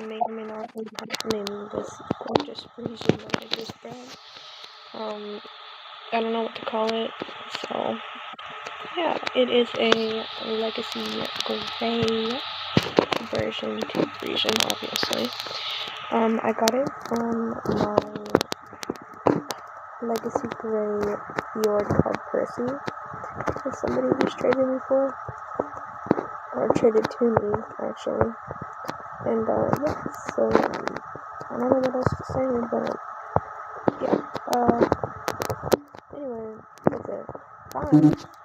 may or may not have named this gorgeous Parisian that I just bred. I don't know what to call it, so yeah, it is a Legacy Gray version to Parisian, obviously. I got it from my Legacy Gray Fjord called Percy that somebody just traded me for, or traded to me, actually. And yeah, so I don't know what else to say, but yeah, anyway, that's it. Bye.